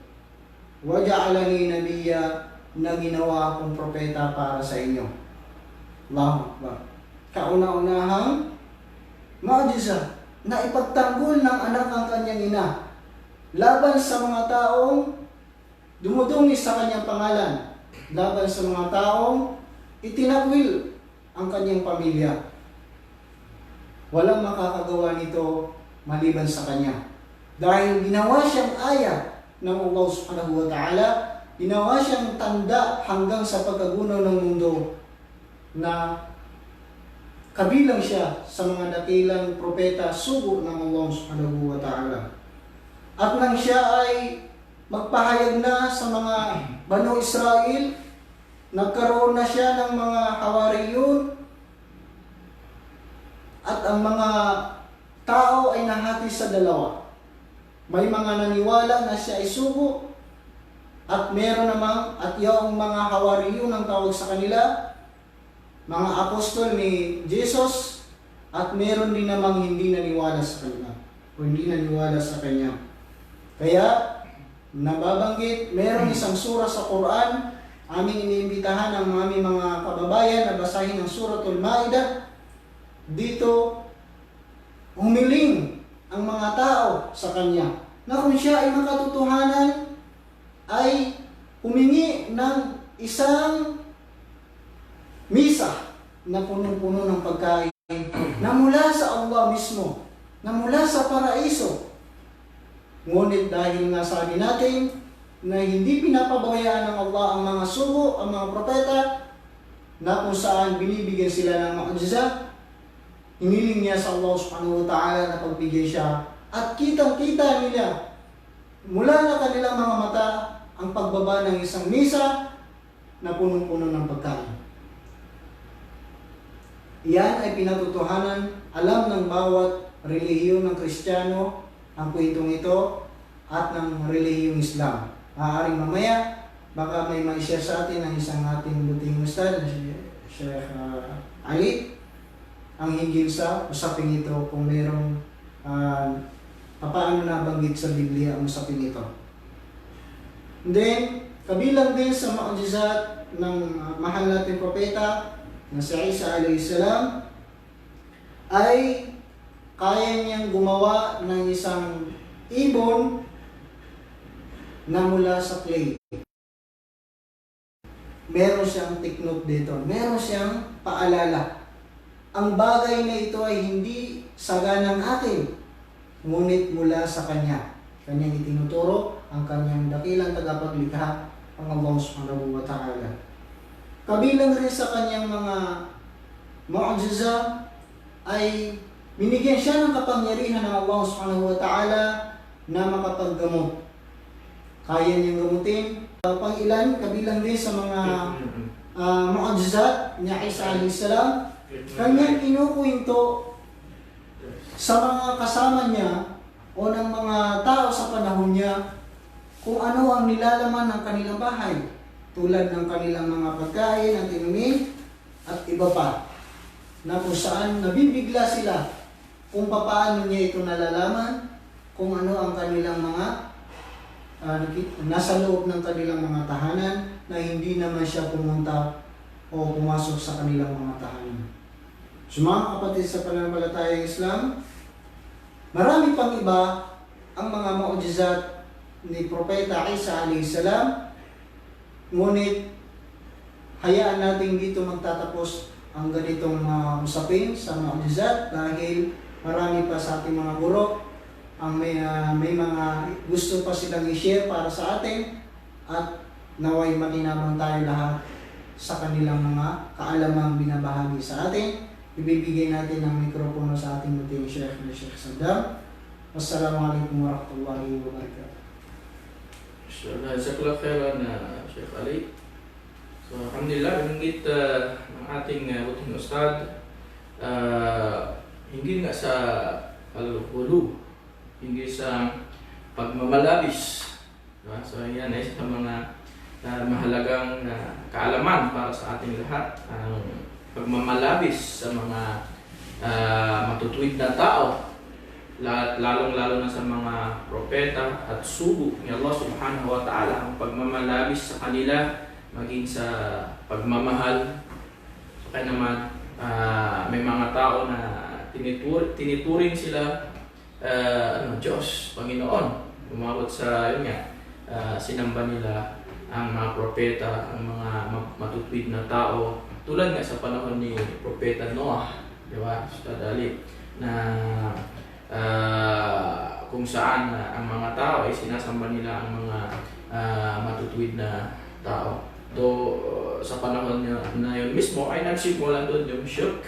Waja'alani nabiyya na ginawa akong propeta para sa inyo. Allahu Akbar. Kauna-unahang mu'jiza na ipagtanggol ng anak ang kanyang ina laban sa mga taong dumudungis sa kanyang pangalan, laban sa mga taong itinakwil ang kanyang pamilya. Walang makakagawa nito maliban sa kanya. Dahil ginawa siyang aya ng Allah subhanahu wa ta'ala, ginawa siyang tanda hanggang sa pagkagunaw ng mundo na kabilang siya sa mga dakilang propeta, sugo ng Allah subhanahu wa ta'ala. At nang siya ay magpahayag na sa mga Banu Israel nagkaroon na siya ng mga hawariyun at ang mga tao ay nahati sa dalawa. May mga naniwala na siya ay sugo at meron namang at yung mga hawariyun ang tawag sa kanila, mga apostol ni Jesus, at meron din namang hindi naniwala sa kanila o hindi naniwala sa kanya. Kaya nababanggit, merong isang sura sa Quran, aming iniimbitahan ang aming mga kababayan na basahin ang Suratul Maidah. Dito, humiling ang mga tao sa kanya na kung siya ay makatotohanan, ay humingi ng isang misa na punong-puno ng pagkain na mula sa Allah mismo, na mula sa paraiso. Ngunit dahil nga sabi natin na hindi pinapabayaan ng Allah ang mga sugo, ang mga propeta, na kung saan binibigyan sila ng mu'jiza, hiniling niya sa Allah subhanahu wa ta'ala na pagbigyan siya. At kitang-kita nila mula na kanilang mga mata ang pagbaba ng isang misa na punong-puno ng pagkain. Iyan ay pinatutuhanan, alam ng bawat relihiyon ng Kristiyano ang kwentong ito at ng relihiyong Islam. Maaaring mamaya, baka may share sa atin ang isang ating buting ustad, Sheikh Ali, ang hinggil sa usaping ito kung merong paano nabanggit sa Biblia ang usaping ito. And then, kabilang din sa mu'jizat ng mahal nating propeta na si Isa alayhi salam ay kaya niyang gumawa ng isang ibon na mula sa clay. Meron siyang tiknot dito. Meron siyang paalala. Ang bagay na ito ay hindi saganang atin, ngunit mula sa Kanya. Kanyang itinuturo ang Kanyang dakilang tagapaglikha, ang Allah subhanahu wa ta'ala. Kabilang rin sa Kanyang mga mu'jiza ay binigyan siya ng kapangyarihan ng Allah subhanahu wa ta'ala na makapaggamot. Kaya niyang gamutin. Pang-ilan, kabilang din sa mga mu'jizat niya Isa alayhi salam, kanyang kinukwento sa mga kasama niya o ng mga tao sa panahon niya kung ano ang nilalaman ng kanilang bahay, tulad ng kanilang mga pagkain at inumin at iba pa, na kung saan nabibigla sila kung paano niya ito nalalaman, kung ano ang kanilang mga nasa loob ng kanilang mga tahanan na hindi naman siya pumunta o pumasok sa kanilang mga tahanan. So mga kapatid sa pananampalatayang Islam, marami pang iba ang mga mu'jizat ni Propeta Isa alayhi salam, ngunit hayaan natin dito magtatapos ang ganitong usapin sa mu'jizat dahil marami pa sa ating mga guro ang may mga gusto pa silang i-share para sa atin at naway makinabang tayo lahat sa kanilang mga kaalamang binabahagi sa atin. Ibibigay natin ang mikropono sa ating muting Sheikh na Sheikh Saddam. Wassalamualaikum warahmatullahi wabarakatuh. Jazakallah khairan Sheikh Ali. So alhamdulillah, binanggit ng ating buting ustad, hindi nga sa al-ghulu, hindi sa pagmamalabis. So yan ay sa mga mahalagang kaalaman para sa ating lahat, ang pagmamalabis sa mga matutuwid na tao, lalong-lalo na sa mga propeta at sugo ni Allah subhanahu wa ta'ala, ang pagmamalabis sa kanila, maging sa pagmamahal. So kaya naman may mga tao na tinituring sila Diyos, Panginoon. Umabot sa yun nga, sinamba nila ang mga propeta, ang mga matutuwid na tao, tulad nga sa panahon ni Propeta Noah, di ba? Ustad Ali, na kung saan ang mga tao ay sinasamba nila ang mga matutuwid na tao. Sa panahon na yun mismo ay nagsimulan doon yung shirk,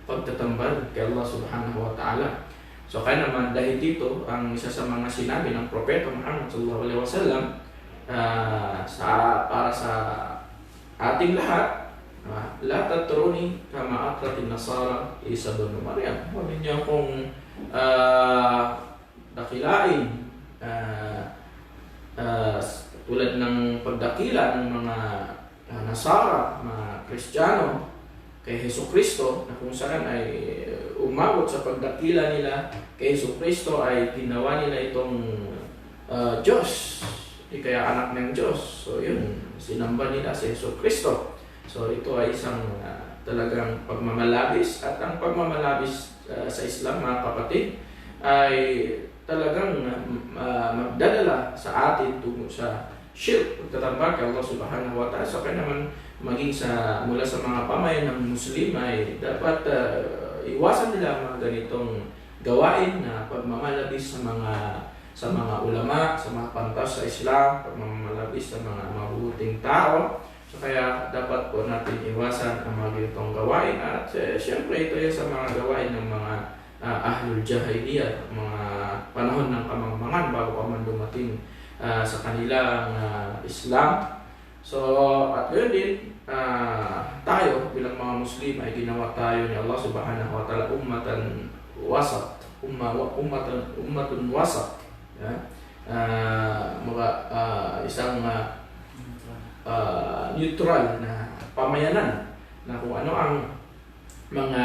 pagtatambal kay Allah subhanahu wa ta'ala. So kaya naman dahil dito, ang isa sa mga sinabi ng Propeta Muhammad sallallahu alaihi wasallam para sa ating lahat, la tatruni kama atratin nasara Isa ibn Maryam. Huwag ninyo akong dakilain tulad ng pagdakila ng mga Nasara, mga Kristiyano kay Hesukristo, na kung saan ay umabot sa pagdakila nila kay Hesukristo ay ginawa nila itong Diyos, di kaya anak ng Diyos. So yun, sinamba nila si Hesukristo. So ito ay isang talagang pagmamalabis, at ang pagmamalabis sa Islam, mga kapatid, ay talagang magdadala sa atin tungo sa shirk, pagtatambak kay Allah subhanahu wa ta'ala. So kaya naman maging mula sa mga pamayan ng Muslim ay dapat iwasan nila mga ganitong gawain na pagmamalabis sa mga ulama, sa mga pantas sa Islam, pagmamalabis sa mga mabuting tao. So kaya dapat po natin iwasan ang mga ganitong gawain, at siyempre ito yung sa mga gawain ng mga ahlul jahiliyah, mga panahon ng kamangmangan bago pa man dumating sa kanilang Islam. So at yun din, tayo bilang mga Muslim ay ginawa tayo ni Allah subhanahu wa ta'ala ummatan wasat, ummatun wasat, isang neutral na pamayanan, na kung ano ang mga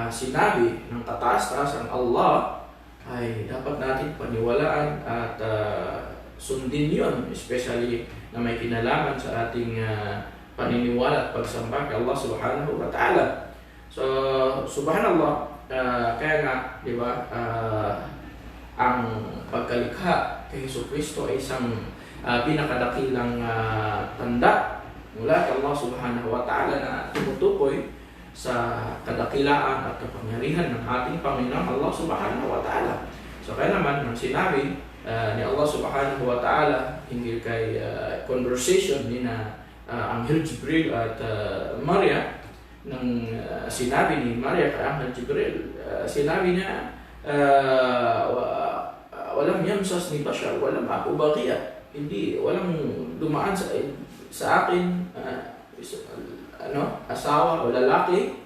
sinabi ng kataas-taasan Allah ay dapat natin paniwalaan at sundin yun, especially na may kinalaman sa ating paniniwala at pagsamba kay Allah subhanahu wa ta'ala. So, subhanallah, kaya nga, di ba, ang pagkalikha kay Hesukristo ay isang pinakadakilang tanda mula kay Allah subhanahu wa ta'ala na tumutukoy sa kadakilaan at kapangyarihan ng ating Panginoon Allah subhanahu wa ta'ala. So kaya naman, nang sinabi ni Allah subhanahu wa ta'ala hinggil kay conversation ni Anghel Jibril at Maria, nang sinabi ni Maria kay Anghel Jibril, sinabi niya, walang yamsas ni bashar, walang ako bagya, walang dumaan sa akin asawa o lalaki,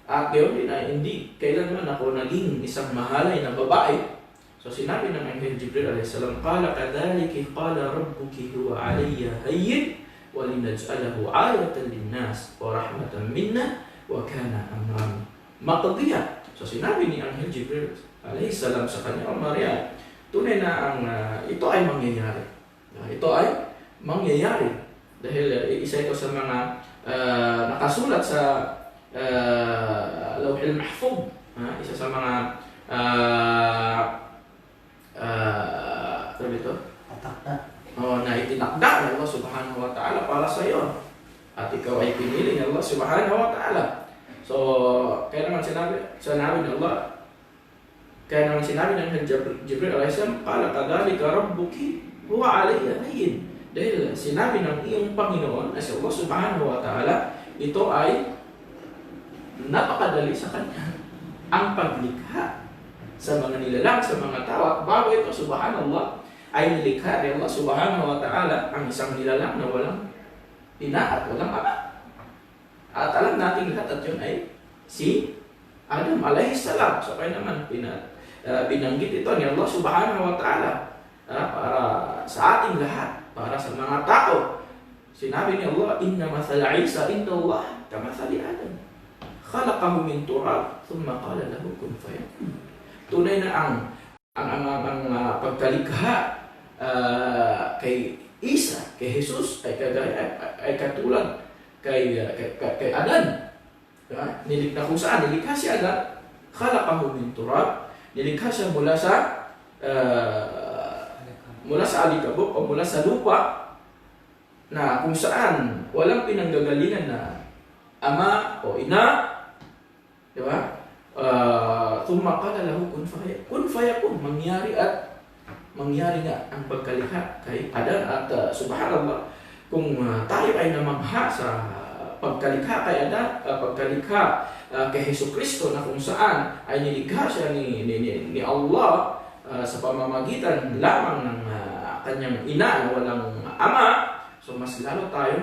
at gayon din ay hindi kailanman ako naging isang mahalay na babae. So sinabi ng Anghel Jibril a.s. Qala kadhalika qala rabbuki huwa alayya hayyin wa linaj'alahu ayatan linnas wa rahmatan minna wa kana amran maqdiya. So sinabi ni Anghel Jibril a.s. sa kanya, Maria, tunay na ang ito ay mangyayari. Ito ay mangyayari dahil isa ito sa mga nakasulat sa Lawhil Mahfuz, isa sa mga na itinakda ng Allah subhanahu wa ta'ala para sa iyo, at ikaw ay pinili ng Allah subhanahu wa ta'ala. So kaya naman sinabi ng Allah, kaya naman sinabi ng Jibril a.s. Qala kadhalika rabbuki huwa alayya hayyin, dahil sinabi ng iyong Panginoon na si Allah subhanahu wa ta'ala, ito ay napakadali sa Kanya ang paglikha sa mga nilalang, sa mga tao. At bago ito, subhanallah, ay nilikha ni Allah subhanahu wa ta'ala ang isang nilalang na walang ina at walang ama. At alam natin lahat at yun ay si Adam alayhi salam. So kaya naman binanggit ito ni Allah subhanahu wa ta'ala para sa ating lahat, para sa mga tao. Sinabi ni Allah, inna mathala Isa inda Allah kamathali Adam, khalaqahu min turab thumma qala lahu kun fayakun. Tunay na ang pagkalikha kay Isa, kay Jesus ay katulad kay Adan. Nilikha kung saan nilikha si Adan, khalaqahu min turab, nilikha siya mula sa alikabok o mula sa lupa, na kung saan walang pinanggagalingan na ama o ina, di ba? Thumma qala lahu kun fayakun, mangyari nga ang pagkalikha kay Adan. At subhanallah, kung tayo ay namangha sa pagkalikha kay Adan, pagkalikha kay Hesukristo, na kung saan ay nilikha siya ni Allah sa pamamagitan lamang ng kanyang ina na walang ama, so mas lalo tayo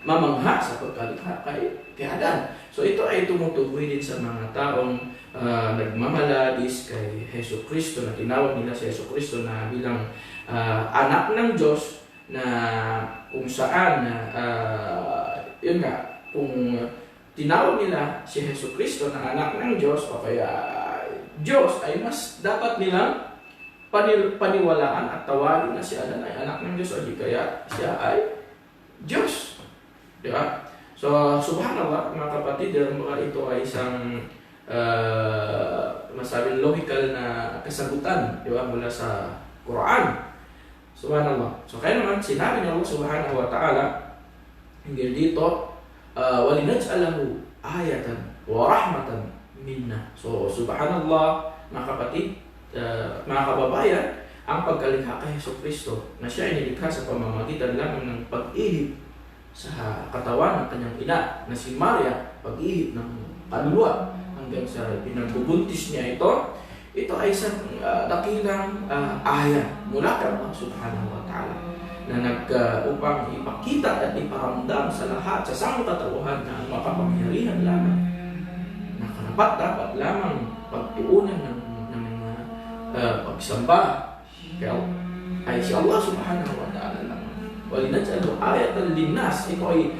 mamangha sa pagkalikha kay Adan. So ito ay tumutukoy din sa mga taong nagmamalabis kay Hesus Kristo, na tinawag nila si Hesus Kristo na bilang anak ng Diyos, na kung saan yun nga, kung tinawag nila si Hesus Kristo na anak ng Diyos o kaya Diyos, ay mas dapat nilang paniwalaan at tawagin na si Adan ay anak ng Diyos, o di kaya siya ay Diyos. Di ba? So, subhanallah, mga kapatid, mga ito ay isang masabing logical na kasagutan, di ba, mula sa Quran. Subhanallah. So, kaya naman, sinabi ng Allah subhanahu wa ta'ala, hinggil dito, walinaj'alahu ayatan wa rahmatan minna. So, subhanallah, mga kapatid, mga kababayan, ang pagkalikha kay Hesus Kristo, na siya ay nilikha sa pamamagitan lamang ng pag-ihip sa katawan ng kanyang ina, na si Maria, pag-ihip ng kaluluwa hanggang sa pinagbubuntis niya ito ay isang dakilang aya mula kay Allah subhanahu wa ta'ala, na upang ipakita at iparamdam sa lahat, sa sangkatauhan, na ang makapangyarihan lamang, na karapat-dapat lamang pagtuunan ng pagsamba kaya ay si Allah subhanahu wa ta'ala lamang. Walinaj'alahu ayatan linnas, ito ay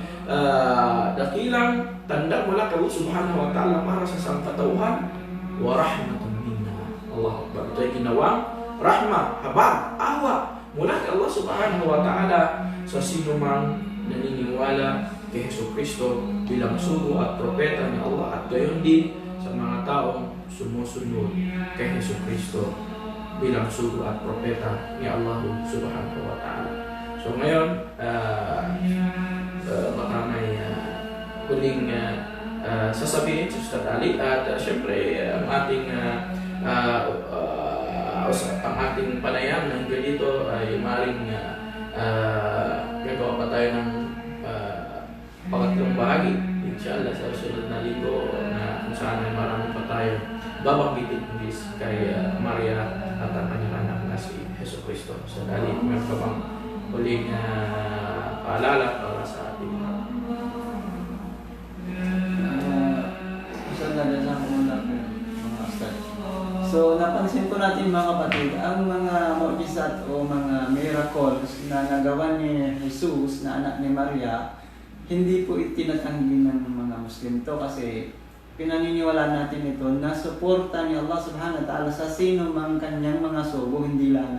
dakilang tanda mula kay Allah subhanahu wa ta'ala para sa sangkatauhan, wa rahmatan minna. Allah Akbar. Ito ay ginawang rahmah, habag, awa mula kay Allah subhanahu wa ta'ala sa sino mang naniniwala kay Hesus Kristo bilang sugo at propeta ni Allah, at gayon din sa mga taong sumusunod kay Hesus Kristo bilang sugo at propeta ni Allah subhanahu wa ta'ala. So ngayon, baka may huling sasabihin sa Ustad Ali, at syempre ang ating panayam ng ganito ay maring gagawa pa tayo ng pangatlong bahagi, inshallah, sa susunod na linggo, na kung saan ay marami pa tayo babanggitin kay Maria at ang kanyang anak na si Hesus Kristo. So dali, meron ka bang huling paalala para sa ating Isa na din sa muna mga Ustad. So napansin ko natin mga kapatid, ang mga mu'jizat o mga miracles na nagawa ni Jesus na anak ni Maria, hindi po itinatanggi ng mga Muslim to, kasi pinaniniwalaan natin ito na suporta ni Allah subhanahu wa ta'ala sa sino mang kanyang mga sugo, hindi lang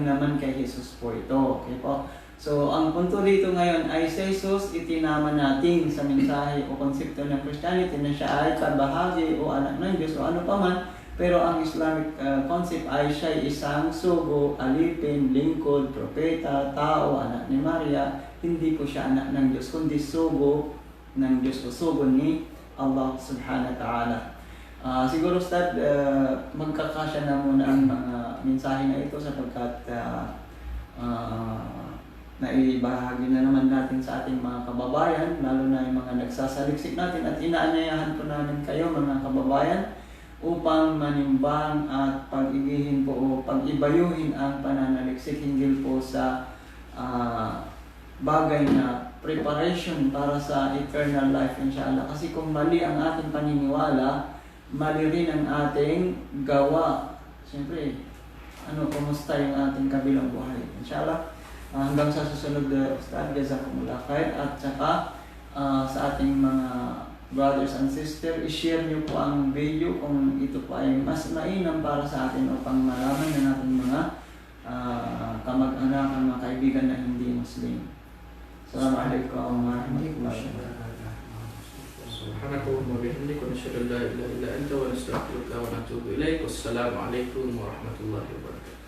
naman kay Jesus po ito. Okay po? So ang punto dito ngayon ay si Jesus itinama natin sa mensahe o konsepto ng Christianity na siya ay kabahagi o anak ng Diyos o ano pa man, pero ang Islamic concept ay siya isang sugo, alipin, lingkod, propeta, tao, anak ni Maria. Hindi po siya anak ng Diyos, kundi sugo ng Diyos o sugo ni Allah subhanahu wa ta'ala. Siguro Ustad, magkakasya na muna ang mga mensahe na ito, sapagkat naibahagi na naman natin sa ating mga kababayan, lalo na yung mga nagsasaliksik natin, at inaanyayahan po namin kayo mga kababayan upang manimbang at pag-igihin po o pag-ibayuhin ang pananaliksik hinggil po sa bagay na preparation para sa eternal life, inshallah. Kasi kung mali ang ating paniniwala, mali rin ang ating gawa. Siyempre, kumusta yung ating kabilang buhay? Inshallah, hanggang sa susunod na Ustad, jazakumullah khair. At saka sa ating mga brothers and sisters, i-share nyo po ang video kung ito po ay mas mainam para sa atin upang malaman na natin mga kamag-anak, mga kaibigan na hindi Muslim. Assalamualaikum warahmatullahi wabarakatuh. Subhanakallahumma wa bihamdika, nashhadu an la ilaha illa anta, wa nastaghfiruka wa natubu ilaik. Wassalamu alaikum warahmatullahi wabarakatuh.